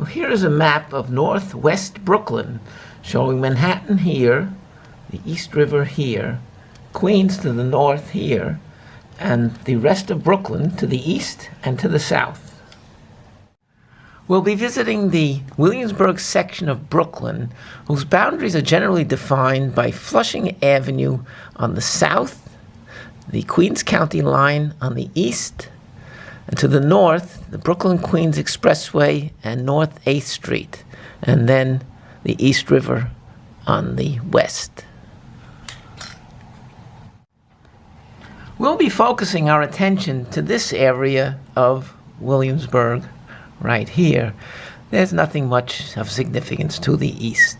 Well, here is a map of northwest Brooklyn showing Manhattan here, the East River here, Queens to the north here, and the rest of Brooklyn to the east and to the south. We'll be visiting the Williamsburg section of Brooklyn, whose boundaries are generally defined by Flushing Avenue on the south, the Queens County line on the east, and to the north, the Brooklyn-Queens Expressway and North 8th Street, and then the East River on the west. We'll be focusing our attention to this area of Williamsburg right here. There's nothing much of significance to the east.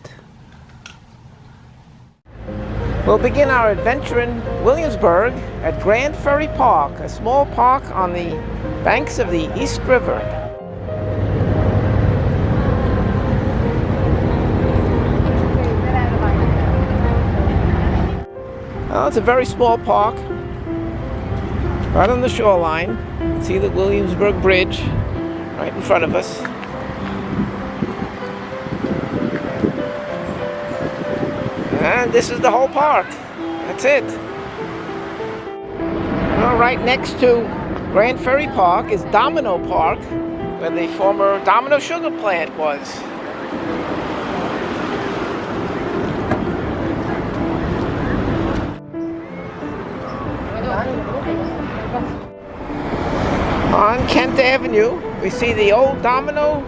We'll begin our adventure in Williamsburg at Grand Ferry Park, a small park on the banks of the East River. Well, it's a very small park, right on the shoreline. You can see the Williamsburg Bridge right in front of us. And this is the whole park. That's it. Well, right next to Grand Ferry Park is Domino Park, where the former Domino sugar plant was. On Kent Avenue, we see the old Domino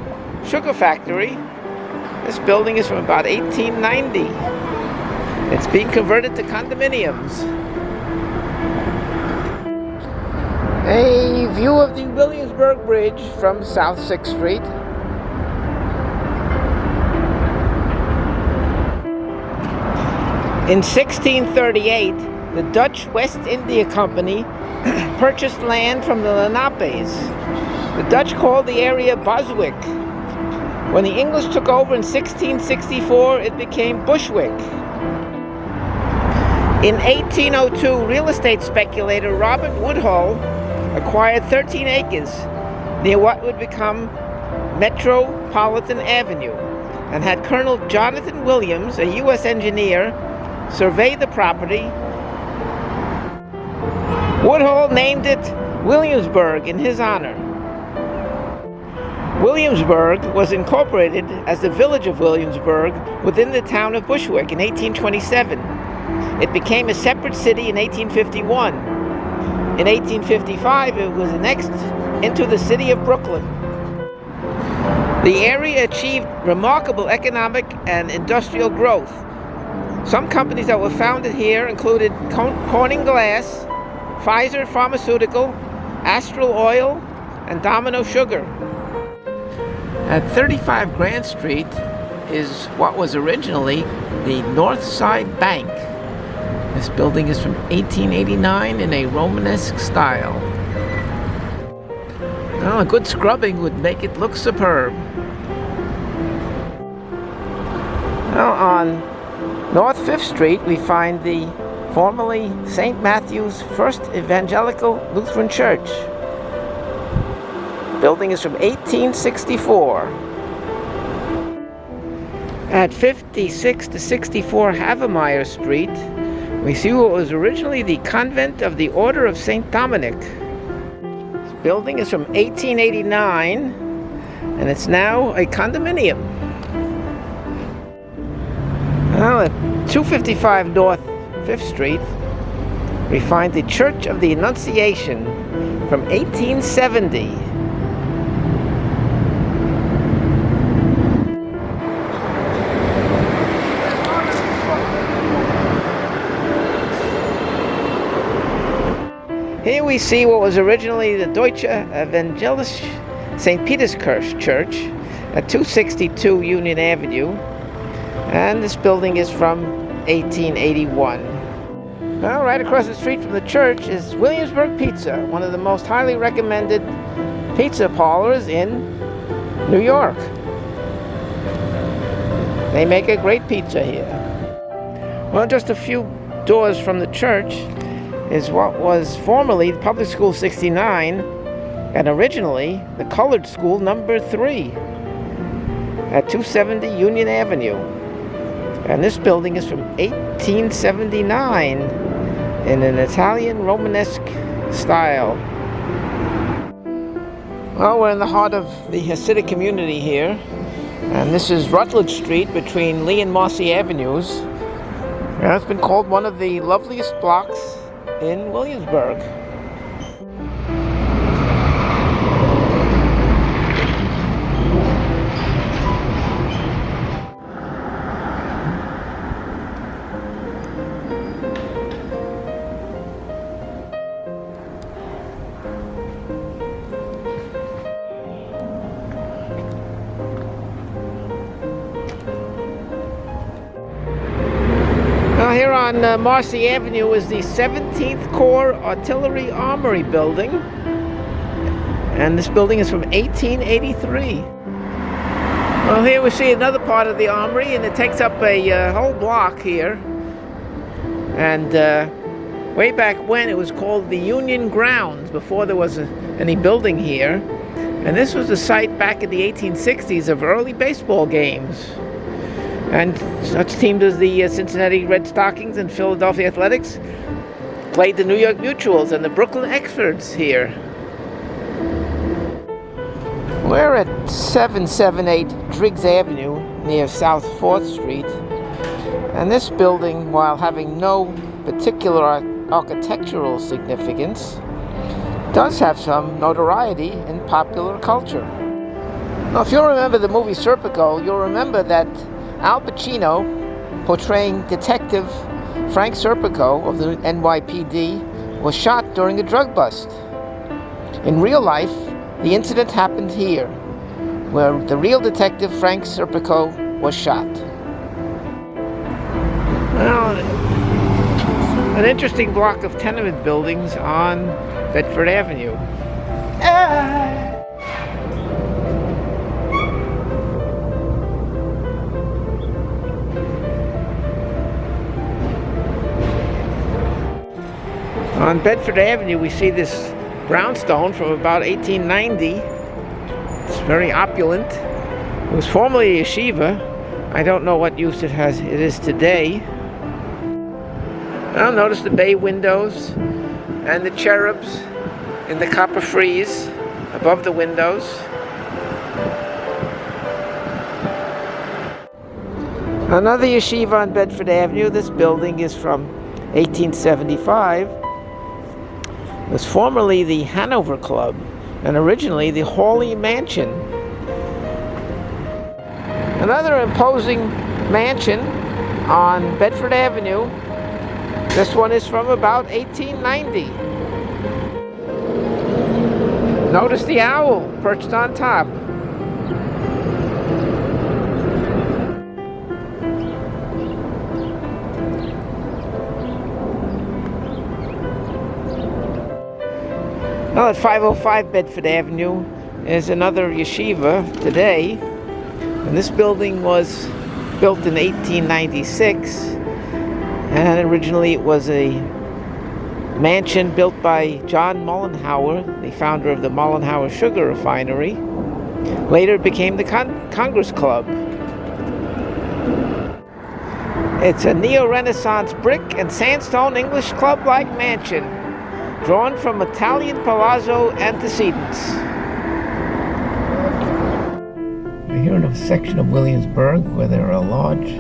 sugar factory. This building is from about 1890. It's being converted to condominiums. A view of the Williamsburg Bridge from South 6th Street. In 1638, the Dutch West India Company purchased land from the Lenapes. The Dutch called the area Boswick. When the English took over in 1664, it became Bushwick. In 1802, real estate speculator Robert Woodhull acquired 13 acres near what would become Metropolitan Avenue and had Colonel Jonathan Williams, a U.S. engineer, survey the property. Woodhull named it Williamsburg in his honor. Williamsburg was incorporated as the village of Williamsburg within the town of Bushwick in 1827. It became a separate city in 1851. In 1855, it was annexed into the city of Brooklyn. The area achieved remarkable economic and industrial growth. Some companies that were founded here included Corning Glass, Pfizer Pharmaceutical, Astral Oil, and Domino Sugar. At 35 Grand Street is what was originally the North Side Bank. This building is from 1889 in a Romanesque style. Well, a good scrubbing would make it look superb. Well, on North 5th Street we find the formerly St. Matthew's First Evangelical Lutheran Church. The building is from 1864. At 56 to 64 Havemeyer Street, we see what was originally the convent of the Order of St. Dominic. This building is from 1889, and it's now a condominium. Well, at 255 North 5th Street, we find the Church of the Annunciation from 1870. Here we see what was originally the Deutsche Evangelische St. Peterskirche Church at 262 Union Avenue, and this building is from 1881. Well, right across the street from the church is Williamsburg Pizza, one of the most highly recommended pizza parlors in New York. They make a great pizza here. Well, just a few doors from the church is what was formerly the Public School 69 and originally the Colored School number 3. at 270 Union Avenue. And this building is from 1879 in an Italian Romanesque style. Well, we're in the heart of the Hasidic community here. And this is Rutledge Street between Lee and Marcy Avenues. And it's been called one of the loveliest blocks in Williamsburg. Here on Marcy Avenue is the 17th Corps Artillery Armory building, and this building is from 1883. Well, here we see another part of the armory, and it takes up a whole block here. And way back when, it was called the Union Grounds, before there was any building here. And this was the site back in the 1860s of early baseball games. And such teams as the Cincinnati Red Stockings and Philadelphia Athletics played the New York Mutuals and the Brooklyn Exfords here. We're at 778 Driggs Avenue near South 4th Street. And this building, while having no particular architectural significance, does have some notoriety in popular culture. Now, if you remember the movie Serpico, you'll remember that Al Pacino, portraying Detective Frank Serpico of the NYPD, was shot during a drug bust. In real life, the incident happened here, where the real Detective Frank Serpico was shot. Well, an interesting block of tenement buildings on Bedford Avenue. On Bedford Avenue, we see this brownstone from about 1890. It's very opulent. It was formerly a yeshiva. I don't know what use it is today. Now notice the bay windows and the cherubs in the copper frieze above the windows. Another yeshiva on Bedford Avenue. This building is from 1875. It was formerly the Hanover Club and originally the Hawley Mansion. Another imposing mansion on Bedford Avenue. This one is from about 1890. Notice the owl perched on top. Well, at 505 Bedford Avenue is another yeshiva today. And this building was built in 1896. And originally it was a mansion built by John Mollenhauer, the founder of the Mollenhauer Sugar Refinery. Later it became the Congress Club. It's a neo-Renaissance brick and sandstone English club-like mansion, drawn from Italian palazzo antecedents. We're here in a section of Williamsburg where there are a large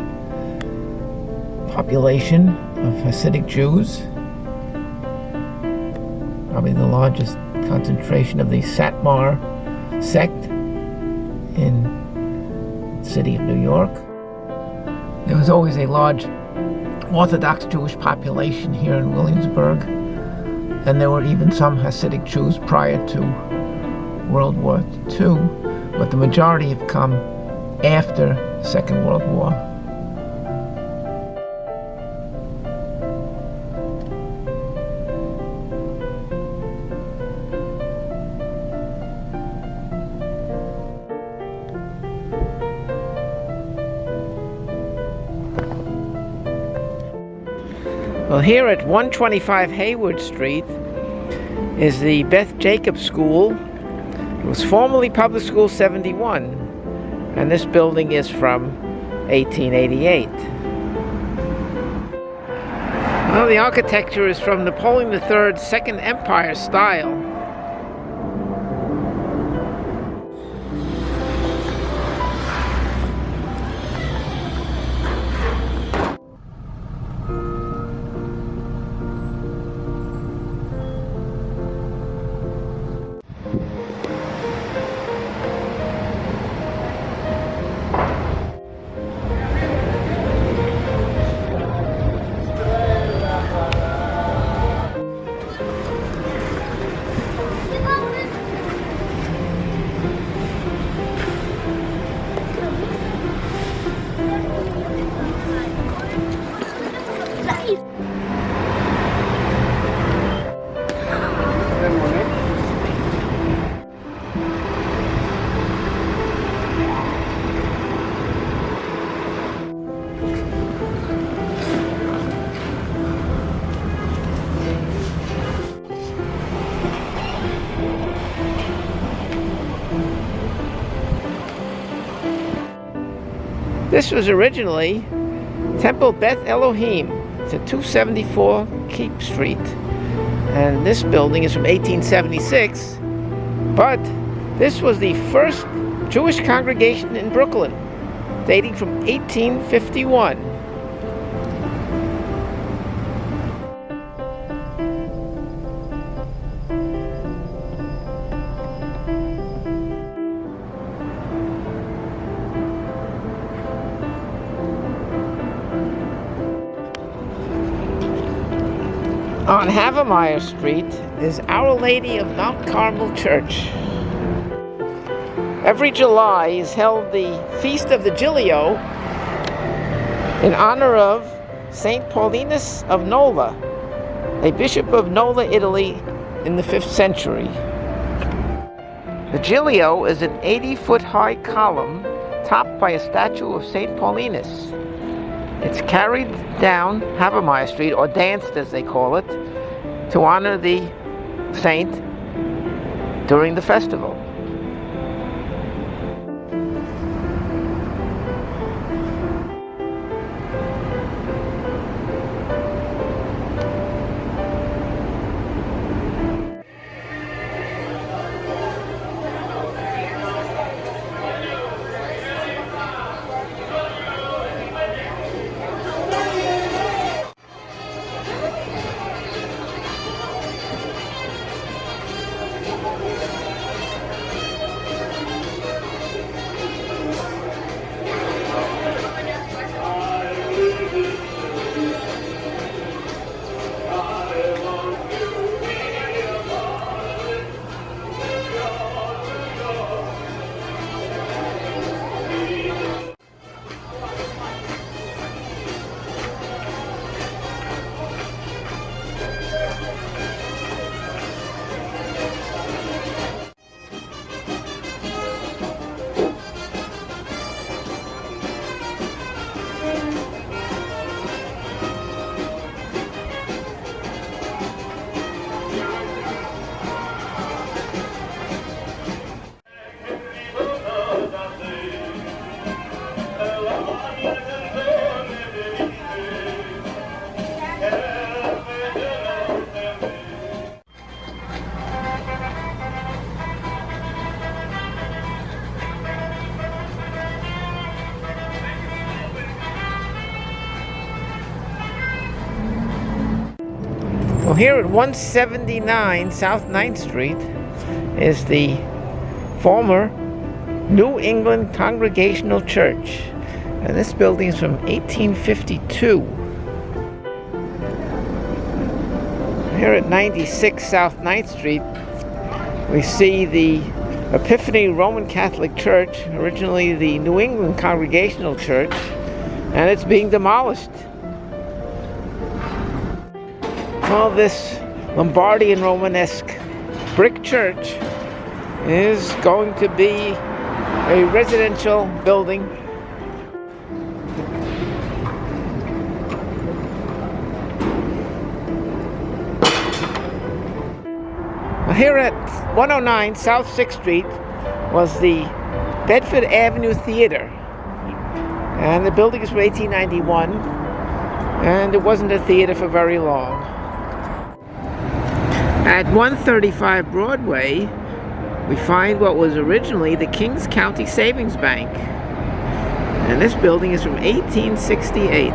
population of Hasidic Jews. Probably the largest concentration of the Satmar sect in the city of New York. There was always a large Orthodox Jewish population here in Williamsburg. And there were even some Hasidic Jews prior to World War II, but the majority have come after the Second World War. Well, here at 125 Hayward Street is the Beth Jacobs School. It was formerly Public School 71, and this building is from 1888. Well, the architecture is from Napoleon III's Second Empire style. This was originally Temple Beth Elohim. It's at 274 Keep Street. And this building is from 1876. But this was the first Jewish congregation in Brooklyn, dating from 1851. On Havemeyer Street is Our Lady of Mount Carmel Church. Every July is held the Feast of the Giglio in honor of Saint Paulinus of Nola, a bishop of Nola, Italy in the 5th century. The Giglio is an 80-foot-high column topped by a statue of Saint Paulinus. It's carried down Havemeyer Street, or danced as they call it, to honor the saint during the festival. Well, here at 179 South 9th Street is the former New England Congregational Church. And this building is from 1852. Here at 96 South 9th Street, we see the Epiphany Roman Catholic Church, originally the New England Congregational Church, and it's being demolished. Well, this Lombardian Romanesque brick church is going to be a residential building. Here at 109 South 6th Street was the Bedford Avenue Theater. And the building is from 1891, and it wasn't a theater for very long. At 135 Broadway, we find what was originally the Kings County Savings Bank. And this building is from 1868.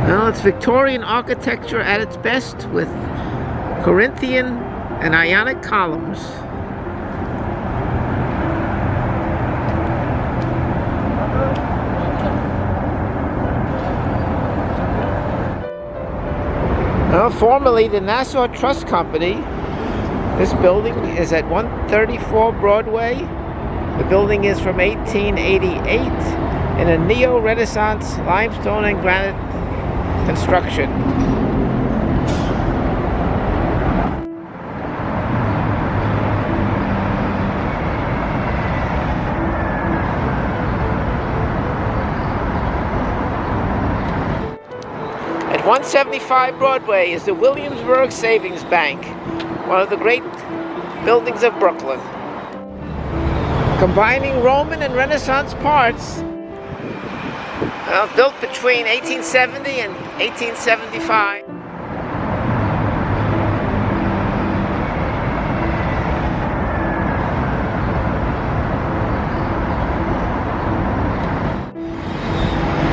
Well, it's Victorian architecture at its best, with Corinthian and Ionic columns. Well, formerly the Nassau Trust Company. This building is at 134 Broadway. The building is from 1888 in a neo-Renaissance limestone and granite construction. At 175 Broadway is the Williamsburg Savings Bank, one of the great buildings of Brooklyn. Combining Roman and Renaissance parts, built between 1870 and 1875.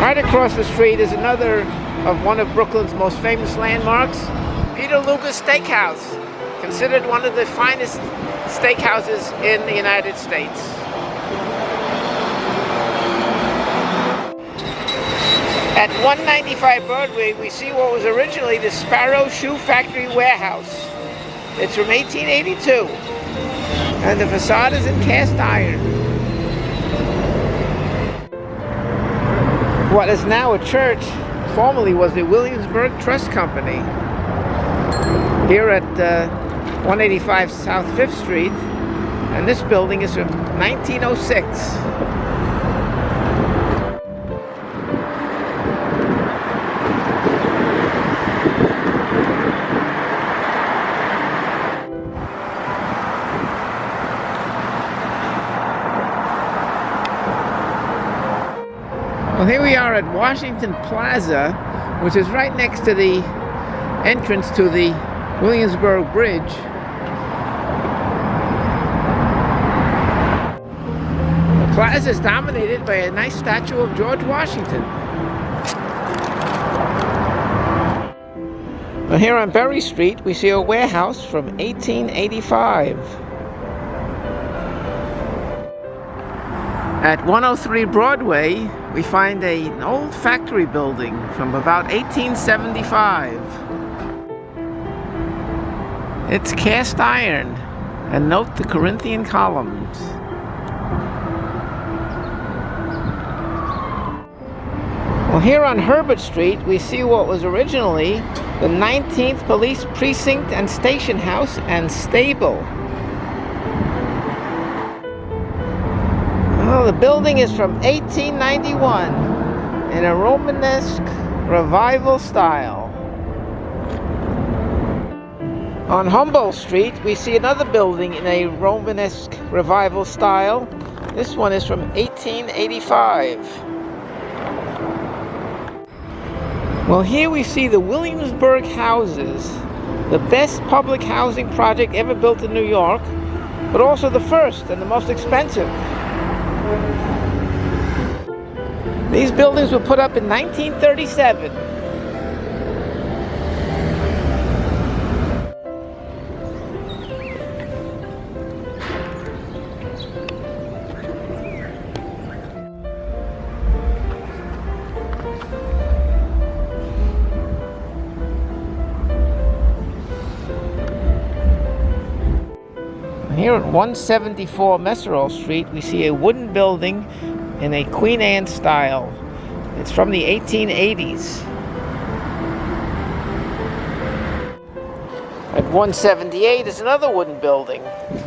Right across the street is another of one of Brooklyn's most famous landmarks, Peter Luger's Steakhouse, considered one of the finest steakhouses in the United States. At 195 Broadway, we see what was originally the Sparrow Shoe Factory warehouse. It's from 1882, and the facade is in cast iron. What is now a church formerly was the Williamsburg Trust Company. Here at 185 South 5th Street, and this building is from 1906. Well, here we are at Washington Plaza, which is right next to the entrance to the Williamsburg Bridge. The plaza is dominated by a nice statue of George Washington. Well, here on Berry Street, we see a warehouse from 1885. At 103 Broadway, we find an old factory building from about 1875. It's cast iron, and note the Corinthian columns. Well, here on Herbert Street, we see what was originally the 19th Police Precinct and Station House and Stable. Well, the building is from 1891 in a Romanesque revival style. On Humboldt Street, we see another building in a Romanesque revival style. This one is from 1885. Well, here we see the Williamsburg houses, the best public housing project ever built in New York, but also the first and the most expensive. These buildings were put up in 1937. Here at 174 Messerall Street, we see a wooden building in a Queen Anne style. It's from the 1880s. At 178 is another wooden building,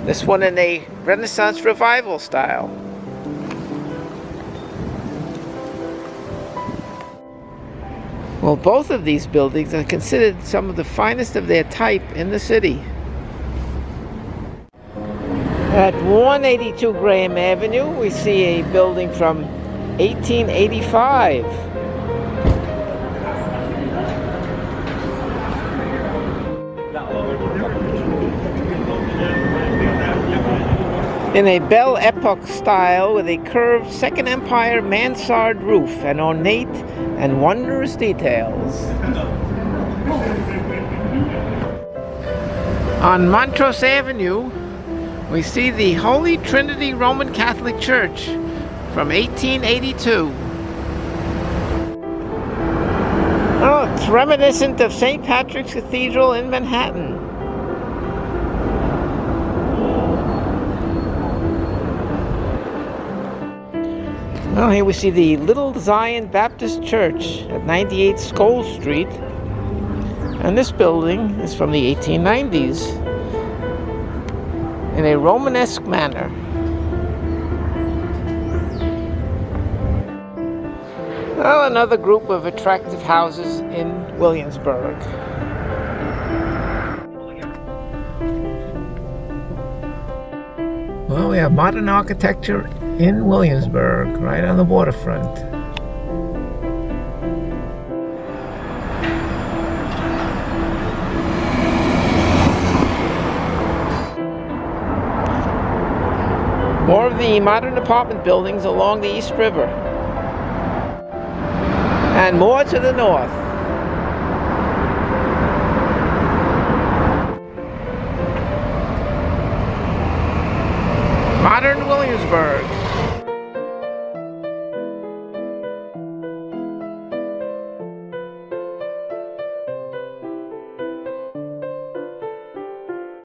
this one in a Renaissance revival style. Well, both of these buildings are considered some of the finest of their type in the city. At 182 Graham Avenue, we see a building from 1885. In a Belle Epoque style with a curved Second Empire mansard roof and ornate and wondrous details. On Montrose Avenue, we see the Holy Trinity Roman Catholic Church from 1882. Oh, it's reminiscent of St. Patrick's Cathedral in Manhattan. Well, here we see the Little Zion Baptist Church at 98 Scholl Street. And this building is from the 1890s in a Romanesque manner. Well, another group of attractive houses in Williamsburg. Well, we have modern architecture in Williamsburg, right on the waterfront. More of the modern apartment buildings along the East River. And more to the north. Modern Williamsburg.